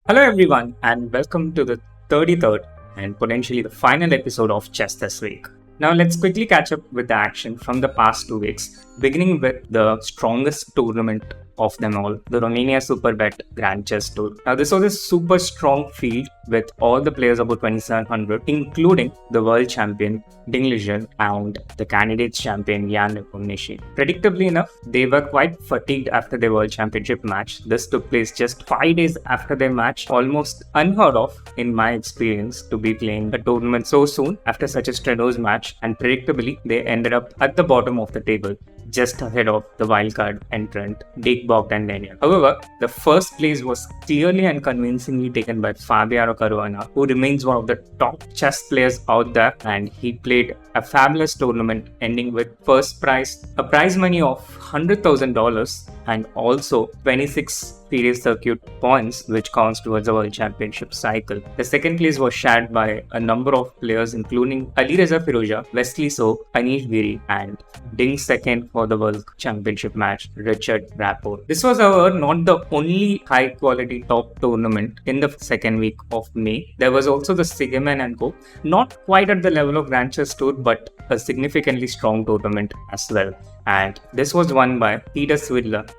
Hello everyone and welcome to the 33rd and potentially the final episode of Chess this week. Now let's quickly catch up with the action from the past 2 weeks, beginning with the strongest tournament of them all, the Romania Superbet Grand Chess Tour. Now this was a super strong field with all the players above 2700, including the world champion Ding Lijian and the candidates champion Jan Nepomuceni. Predictably enough, they were quite fatigued after their world championship match. This took place just 5 days after their match, almost unheard of in my experience to be playing a tournament so soon after such a strenuous match, and predictably they ended up at the bottom of the table, just ahead of the wildcard entrant Dick Bogdan. However, the first place was clearly and convincingly taken by Fabiano Caruana, who remains one of the top chess players out there, and he played a fabulous tournament ending with first prize, a prize money of $100,000 and also 26 period circuit points, which counts towards the world championship cycle. The second place was shared by a number of players including Ali Reza Firouzja, Wesley So, Anish Giri, and Ding's second for the world championship match, Richard Rapport. This was, however, not the only high quality top tournament in the second week of May. There was also the Sigeman & Co. Not quite at the level of Grand Chess Tour, but a significantly strong tournament as well. And this was won by Peter Swidler.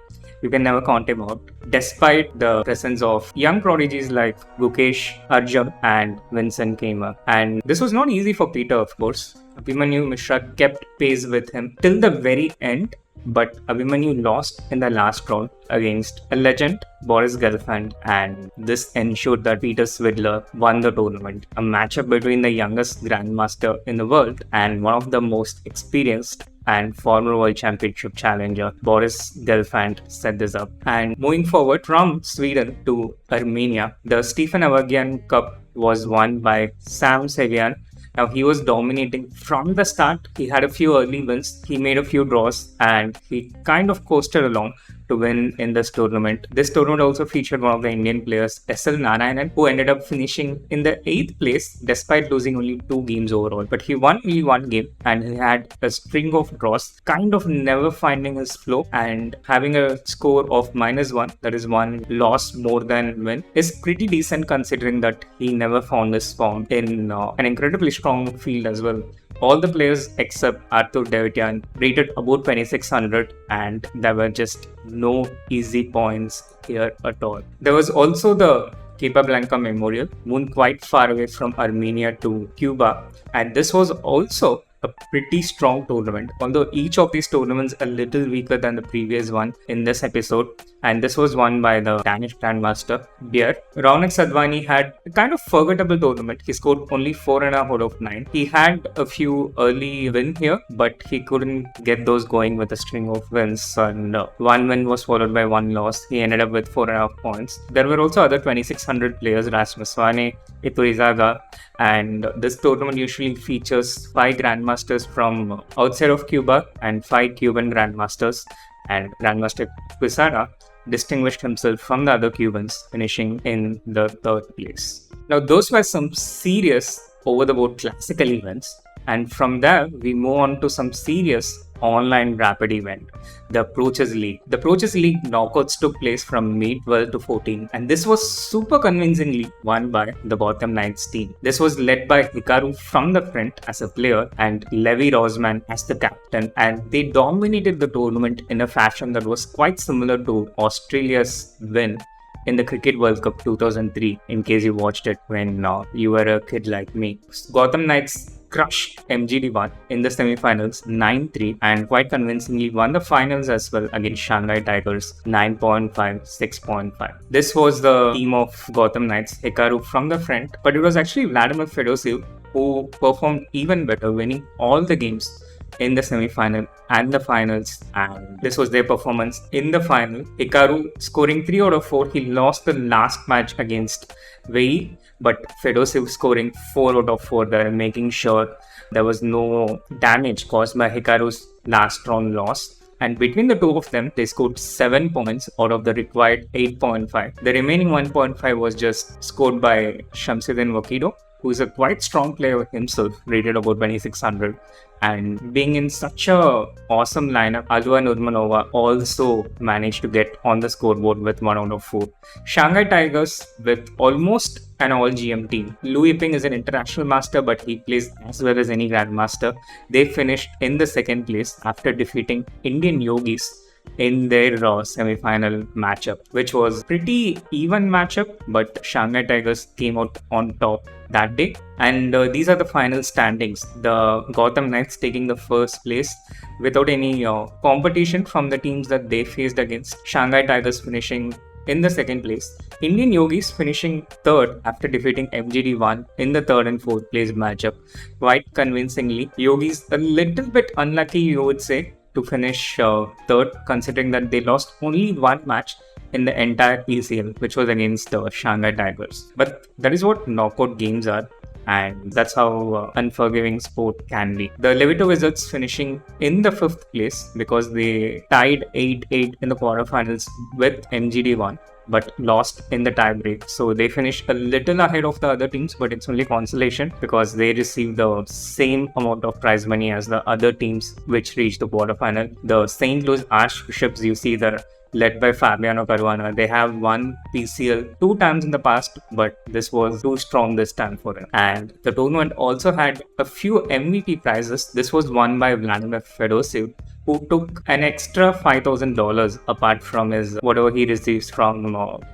You can never count him out, despite the presence of young prodigies like Gukesh, Arjun, and Vincent Keimer. And this was not easy for Peter, of course. Abhimanyu Mishra kept pace with him till the very end, but Abhimanyu lost in the last round against a legend, Boris Gelfand, and this ensured that Peter Swidler won the tournament. A matchup between the youngest grandmaster in the world and one of the most experienced and former world championship challenger Boris Gelfand set this up. And moving forward from Sweden to Armenia, the Stefan Avagian Cup was won by Sam Sevian. Now he was dominating from the start. He had a few early wins, he made a few draws, and he kind of coasted along to win in this tournament. This tournament also featured one of the Indian players, S.L. Narayanan, who ended up finishing in the 8th place despite losing only 2 games overall. But he won only 1 game and he had a string of draws, kind of never finding his flow, and having a score of -1, that is 1 loss more than win, is pretty decent considering that he never found his form in an incredibly strong field as well. All the players except Arthur Davidian rated about 2600, and there were just no easy points here at all. There was also the Capablanca Memorial, moved quite far away from Armenia to Cuba, and this was also a pretty strong tournament, although each of these tournaments a little weaker than the previous one in this episode. And this was won by the Danish Grandmaster Beer. Raunak Sadhwani had a kind of forgettable tournament. He scored only 4.5 out of 9. He had a few early wins here, but he couldn't get those going with a string of wins. And 1 win was followed by 1 loss. He ended up with 4.5 points. There were also other 2600 players, Rasmus Wane, Iturizaga, and this tournament usually features 5 grandmasters from outside of Cuba and 5 Cuban grandmasters. And Grandmaster Quesada distinguished himself from the other Cubans, finishing in the 3rd place. Now those were some serious over-the-board classical events, and from there we move on to some serious online rapid event, the Approaches League. The Approaches League knockouts took place from May 12 to 14, and this was super convincingly won by the Gotham Knights team. This was led by Hikaru from the front as a player and Levi Rosman as the captain, and they dominated the tournament in a fashion that was quite similar to Australia's win in the Cricket World Cup 2003, in case you watched it when you were a kid like me. Gotham Knights crushed MGD1 in the semi-finals 9-3 and quite convincingly won the finals as well against Shanghai Tigers 9.5, 6.5. This was the team of Gotham Knights, Hikaru from the front, but it was actually Vladimir Fedosiv who performed even better, winning all the games in the semi-final and the finals, and this was their performance in the final. Hikaru scoring 3 out of 4. He lost the last match against Wei, but Fedosiv scoring 4 out of 4 there, making sure there was no damage caused by Hikaru's last round loss. And between the two of them, they scored 7 points out of the required 8.5. The remaining 1.5 was just scored by Shamsuddin Wakido who is a quite strong player himself, rated about 2600. And being in such a awesome lineup, Alua Nurmanova also managed to get on the scoreboard with 1 out of 4. Shanghai Tigers with almost an all GM team. Lu Yiping is an international master, but he plays as well as any grandmaster. They finished in the second place after defeating Indian Yogis in their semi-final matchup, which was pretty even matchup, but Shanghai Tigers came out on top that day. And these are the final standings. The Gotham Knights taking the first place without any competition from the teams that they faced against. Shanghai Tigers finishing in the second place. Indian Yogis finishing third after defeating MGD1 in the third and fourth place matchup quite convincingly. Yogis a little bit unlucky, you would say, to finish third, considering that they lost only one match in the entire PCL, which was against the Shanghai Tigers. But that is what knockout games are, and that's how unforgiving sport can be. The Levito Wizards finishing in the fifth place because they tied 8-8 in the quarterfinals with MGD1, but lost in the tiebreak. So they finished a little ahead of the other teams, but it's only consolation because they received the same amount of prize money as the other teams which reached the quarterfinal. The St. Louis Archbishops, you see there, led by Fabiano Caruana. They have won PCL 2 times in the past, but this was too strong this time for them. And the tournament also had a few MVP prizes. This was won by Vladimir Fedosiv, who took an extra $5,000 apart from his whatever he receives from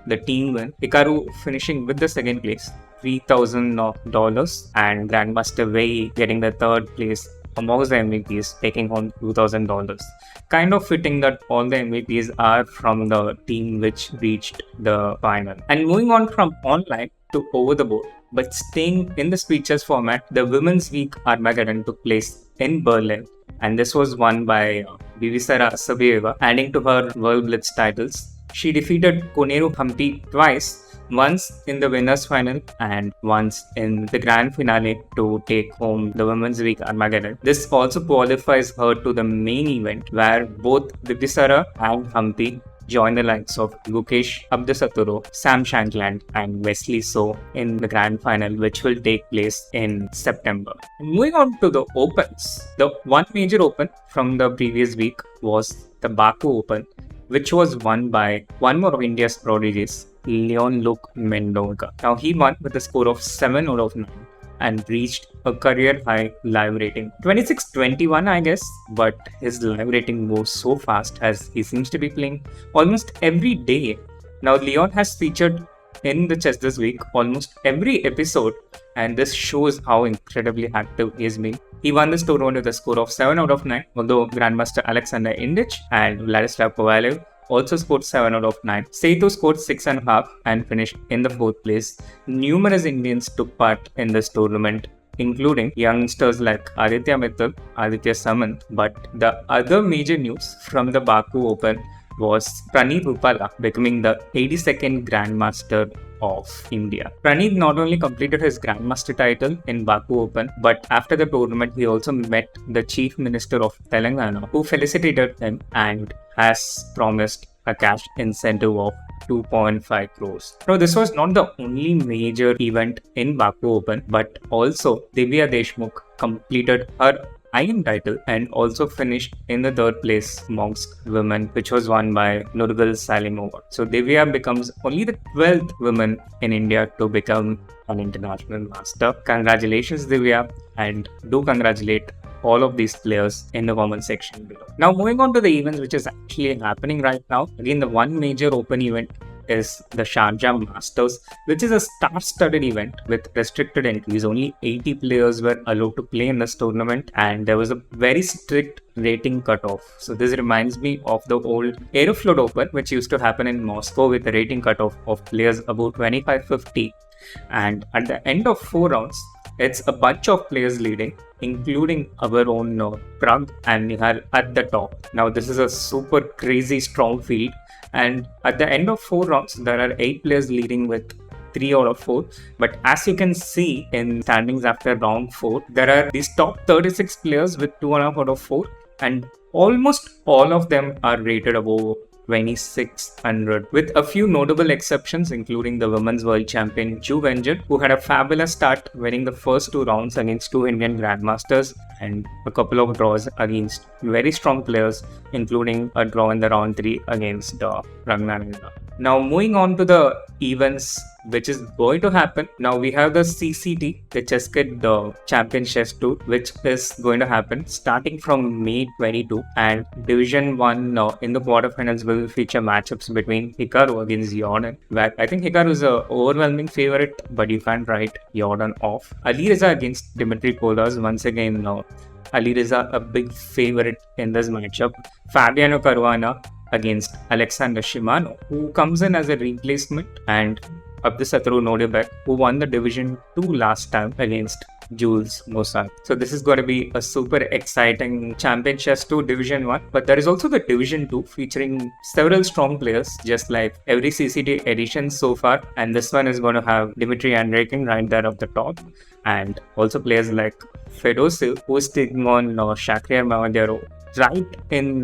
the team win. Hikaru finishing with the second place, $3,000, and Grandmaster Wei getting the third place amongst the MVPs, taking home $2,000. Kind of fitting that all the MVPs are from the team which reached the final. And moving on from online to over the board, but staying in the speeches format, the Women's Week Armageddon took place in Berlin, and this was won by Divisara Sabieva, adding to her World Blitz titles. She defeated Koneru Hampi twice, once in the winners final and once in the grand finale to take home the Women's Week Armageddon. This also qualifies her to the main event where both Divisara and Hampi join the likes of Gukesh Abdusaturo, Sam Shankland and Wesley So in the grand final, which will take place in September. Moving on to the Opens. The one major Open from the previous week was the Baku Open, which was won by one more of India's prodigies, Leon Luke Mendonca. Now he won with a score of 7 out of 9 and reached a career high live rating 26-21, I guess, but his live rating moves so fast as he seems to be playing almost every day. Now Leon has featured in the chess this week almost every episode, and this shows how incredibly active he has been. He won this tournament with a score of 7 out of 9, although Grandmaster Alexander Indich and Vladislav Kovalev also scored 7 out of 9. Setu scored 6.5 and finished in the 4th place. Numerous Indians took part in this tournament, including youngsters like Aditya Mittal, Aditya Samant. But the other major news from the Baku Open was Praneeth Rupala becoming the 82nd Grandmaster of India. Praneeth not only completed his Grandmaster title in Baku Open, but after the tournament he also met the Chief Minister of Telangana, who felicitated him and has promised a cash incentive of 2.5 crores. Now, this was not the only major event in Baku Open, but also Divya Deshmukh completed her IM title and also finished in the 3rd place amongst women, which was won by Nurgal Salimova. So Divya becomes only the 12th woman in India to become an international master. Congratulations, Divya, and do congratulate all of these players in the comment section below. Now moving on to the events which is actually happening right now. Again, the one major open event is the Sharjah Masters, which is a star-studded event with restricted entries. Only 80 players were allowed to play in this tournament, and there was a very strict rating cutoff. So this reminds me of the old Aeroflot Open, which used to happen in Moscow with a rating cutoff of players above 2550. And at the end of 4 rounds, it's a bunch of players leading, including our own Pragg and Nihal at the top. Now this is a super crazy strong field, and at the end of 4 rounds, there are 8 players leading with 3 out of 4. But as you can see in standings after round 4, there are these top 36 players with 2.5 out of 4, and almost all of them are rated above 2600, with a few notable exceptions including the women's world champion Ju Wenjun, who had a fabulous start, winning the first 2 rounds against 2 Indian grandmasters and a couple of draws against very strong players, including a draw in the round 3 against Pragg. Now moving on to the events which is going to happen. Now we have the CCT, the Chess Champion Chess Tour, which is going to happen starting from May 22, and Division 1 in the quarterfinals will feature matchups between Hikaru against Jordan, where I think Hikaru is an overwhelming favorite, but you can't write Jordan off. Ali Reza against Dimitri Kolas, once again Ali Reza a big favorite in this matchup. Fabiano Caruana against Alexander Shimano, who comes in as a replacement, and Abdusatru Nodebek, who won the Division 2 last time against Jules Mossad. So this is going to be a super exciting Champion Chess 2 Division 1. But there is also the Division 2 featuring several strong players, just like every CCT edition so far. And this one is going to have Dimitri Andreikin right there at the top. And also players like Fedosiv, who is taking on Shakhriyar Mamadero right in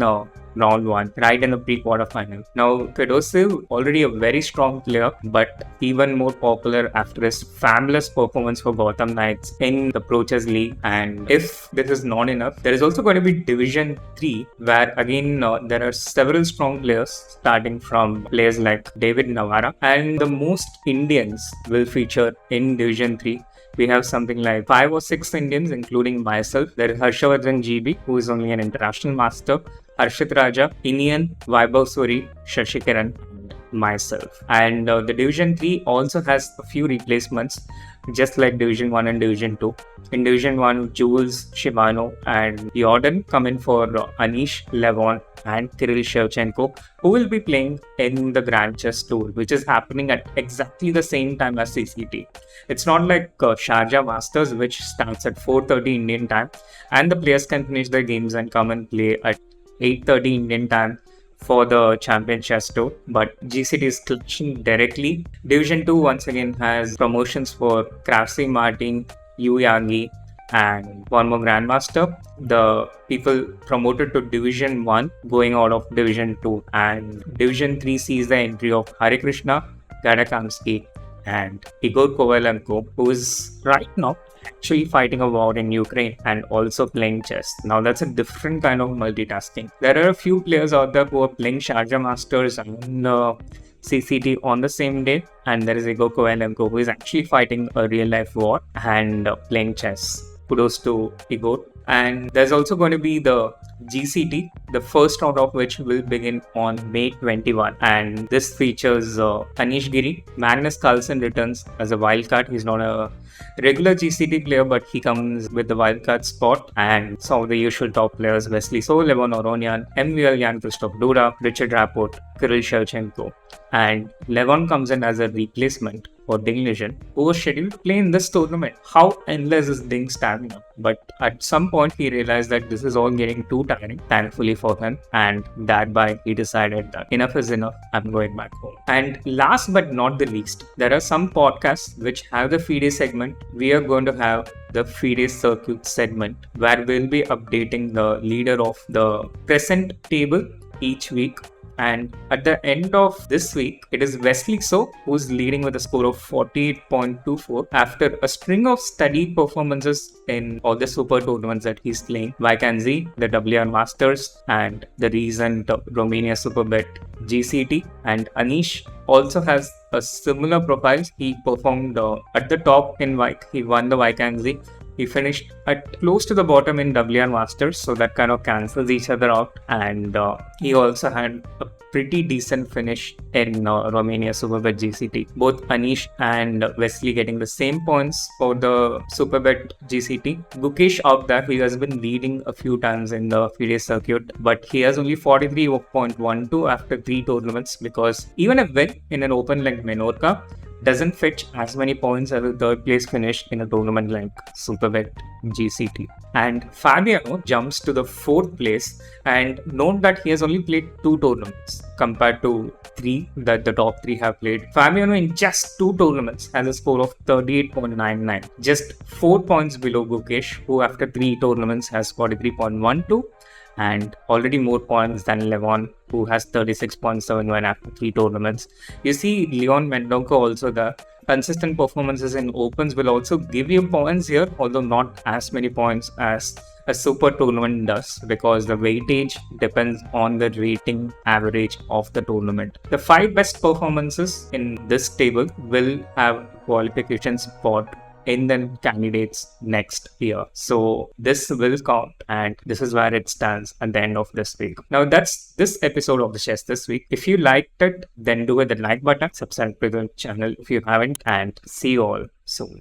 round 1, right in the pre-quarter final. Now, Fedosiv, already a very strong player, but even more popular after his fabulous performance for Gotham Knights in the Pro Chess League. And if this is not enough, there is also going to be Division 3, where again there are several strong players, starting from players like David Navara, and the most Indians will feature in Division 3. We have something like 5 or 6 Indians, including myself. There is Harshavardhan GB, who is only an international master, Harshit Raja, Inian, Vaibhav Suri, Shashikaran, and myself. And the Division 3 also has a few replacements, just like Division 1 and Division 2. In Division 1, Jules, Shimano, and Jordan come in for Anish, Levon, and Kirill Shevchenko, who will be playing in the Grand Chess Tour, which is happening at exactly the same time as CCT. It's not like Sharjah Masters, which starts at 4:30 Indian time, and the players can finish their games and come and play at 8:30 Indian time for the Champion Chess Tour, but GCT is clutching directly. Division 2 once again has promotions for Krasi Martin, Yu Yagi, and one more Grandmaster. The people promoted to Division 1 going out of Division 2, and Division 3 sees the entry of Hare Krishna, Gadakamsky, and Igor Kovalenko, who is right now actually fighting a war in Ukraine and also playing chess. Now that's a different kind of multitasking. There are a few players out there who are playing Sharjah Masters and CCT on the same day, and there is Igor Kovalenko, who is actually fighting a real life war and playing chess. Kudos to Igor. And there's also going to be the GCT, the first round of which will begin on May 21. And this features Anish Giri. Magnus Carlsen returns as a wildcard. He's not a regular GCT player, but he comes with the wildcard spot. And some of the usual top players: Wesley So, Levon Oronian, MVL Jan Christoph Duda, Richard Rapport, Kirill Shevchenko. And Levon comes in as a replacement for Ding Lijan, who was scheduled to play in this tournament. How endless is Ding's stamina? But at some point he realized that this is all getting too tiring, thankfully for him, and thereby he decided that enough is enough, I'm going back home. And last but not the least, there are some podcasts which have the FIDE segment. We are going to have the FIDE circuit segment, where we'll be updating the leader of the present table each week. And at the end of this week, it is Wesley So who's leading with a score of 48.24 after a string of steady performances in all the super tournaments that he's playing. Vikanzi, the WR Masters, and the recent Romania Superbet GCT. And Anish also has a similar profile. He performed at the top in Vik. He won the Vikanzi. He finished at close to the bottom in WR Masters, so that kind of cancels each other out. And he also had a pretty decent finish in Romania Superbet GCT. Both Anish and Wesley getting the same points for the Superbet GCT. Gukesh out there, he has been leading a few times in the FIDE circuit, but he has only 43.12 after 3 tournaments, because even a win in an open like Menorca doesn't fetch as many points as a third place finish in a tournament like Superbet GCT. And Fabiano jumps to the 4th place, and note that he has only played 2 tournaments compared to 3 that the top 3 have played. Fabiano in just 2 tournaments has a score of 38.99, just 4 points below Gukesh, who after 3 tournaments has 43.12. and already more points than Levon, who has 36.71 after 3 tournaments. You see, Leon Mendonca also, the consistent performances in opens will also give you points here, although not as many points as a super tournament does, because the weightage depends on the rating average of the tournament. The 5 best performances in this table will have qualification spot in the candidates next year. So this will count, and this is where it stands at the end of this week. Now that's this episode of the Chess This Week. If you liked it, then do hit the like button, subscribe to the channel if you haven't, and see you all soon.